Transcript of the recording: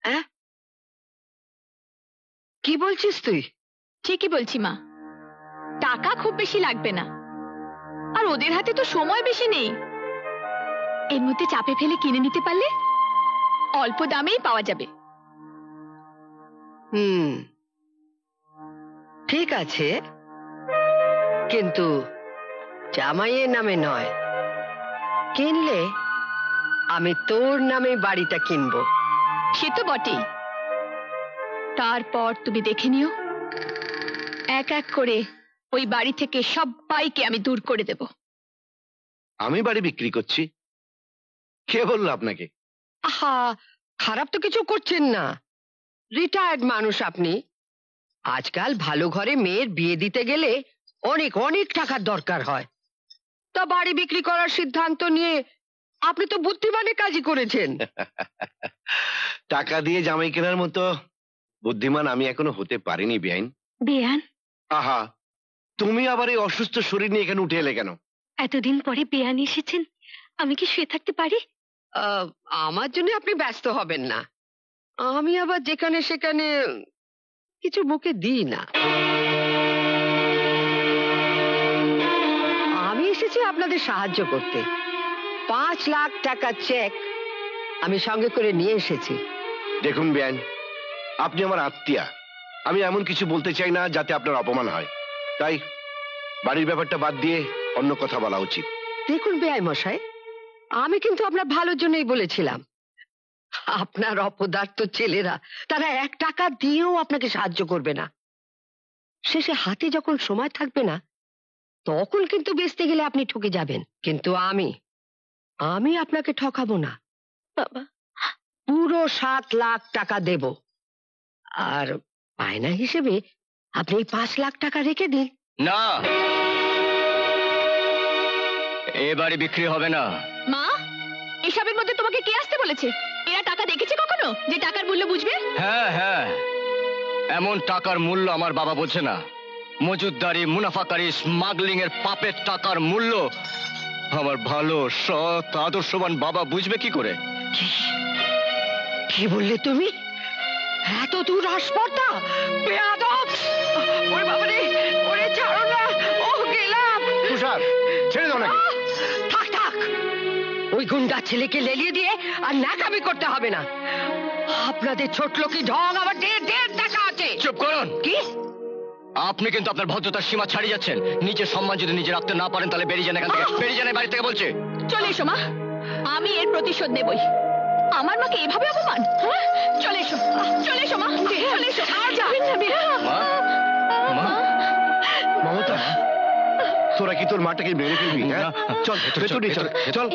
হ্যাঁ, কি বলছিস তুই? ঠিকই বলছি মা, টাকা খুব বেশি লাগবে না, আর ওদের হাতে তো সময় বেশি নেই। এর মধ্যে চাপে ফেলে কিনে নিতে পারলে অল্প দামেই পাওয়া যাবে। ঠিক আছে, কিন্তু জামাইয়ের নামে নয়, কিনলে আমি তোর নামে বাড়িটা কিনবো। সে তো বটেই, তারপর তুমি দেখে নিও, এক এক করে ওই বাড়ি থেকে সবাইকে আমি দূর করে দেব। আমি বাড়ি বিক্রি করছি? কে বললো আপনাকে? আহা, খারাপ তো কিছু করছেন না, রিটায়ার্ড মানুষ আপনি। আজকাল ভালো ঘরে মেয়ের বিয়ে দিতে গেলে অনেক অনেক টাকার দরকার হয়, তা বাড়ি বিক্রি করার সিদ্ধান্ত নিয়ে আপনি তো বুদ্ধিমানের কাজই করেছেন। টাকা দিয়ে জামাই কেনার মতো বুদ্ধিমান আমি এখনো হতে পারিনি বেআইন। বেয়ান, আহা, তুমি আবার এই অসুস্থ শরীর নিয়ে এখানে উঠে এলে কেন? এতদিন পরে বেয়ান এসেছেন, আমি কি শুয়ে থাকতে পারি? আমার জন্য আপনি ব্যস্ত হবেন না, আমি আবার যেখানে সেখানে কিছু মুখে দিই না। আমি এসেছি আপনাদের সাহায্য করতে। 5 লাখ টাকা চেক আমি সঙ্গে করে নিয়ে এসেছি। দেখুন বেআইন, আপনি আমার আত্মীয়া, আমি এমন কিছু বলতে চাই না যাতে আপনার অপমান হয়, তাই বাড়ির ব্যাপারটা বাদ দিয়ে অন্য কথা বলা উচিত। দেখুন বেআই মশাই, আমি কিন্তু আপনার ভালোর জন্যই বলেছিলাম। আপনার অপদার্থ ছেলেরা তারা 1 টাকা দিয়েও আপনাকে সাহায্য করবে না, শেষে হাতে যখন সময় থাকবে না তখন কিন্তু বেচতে গেলে আপনি ঠকে যাবেন। কিন্তু আমি আপনাকে ঠকাবো না বাবা, পুরো 7 লাখ টাকা দেব, আর বায়না হিসেবে আপনি 5 লাখ টাকা রেখে দিন। না, এ বাড়ি বিক্রি হবে না। মা, এসবের মধ্যে তোমাকে কে আসতে বলেছে? এরা টাকা দেখেছে কখনো যে টাকার মূল্য বুঝবে? হ্যাঁ হ্যাঁ, এমন টাকার মূল্য আমার বাবা বোঝে না। মজুদদারি, মুনাফাকারী, স্মাগলিং এর পাপের টাকার মূল্য আমার ভালো সৎ আদর্শবান বাবা বুঝবে কি করে? কি বললে তুমি? এত দূর আসপর্দা, বেয়াদব! ওরে বাবারে, ওরে ছাড়ো না, ও গেলাম। তুষার, ছেড়ে দাও নাকি? থাক থাক, ওই গুন্ডা ছেলেকে লেলিয়ে দিয়ে আর নাকামি করতে হবে না। আপনাদের ছোট লোকি ঢং আবার ঢের টাকা আছে। চুপ করুন। কি? আপনি কিন্তু আপনার ভদ্রতার সীমা ছাড়িয়ে যাচ্ছেন। নিজের সম্মান যদি নিজে রাখতে না পারেন তাহলে বেরিয়ে যান এখান থেকে, বেরিয়ে যান বাড়ি থেকে বলছে। চলে এসো মা, আমি এর প্রতিশোধ নেবই। আমার মাকে এভাবে অপমান? চলে এসো, চলে এসো মা, চলে এসো। মমতা, তোরা কি তোর মাটাকে মেরে ফেলবি? চল ভেতরে চল, চল।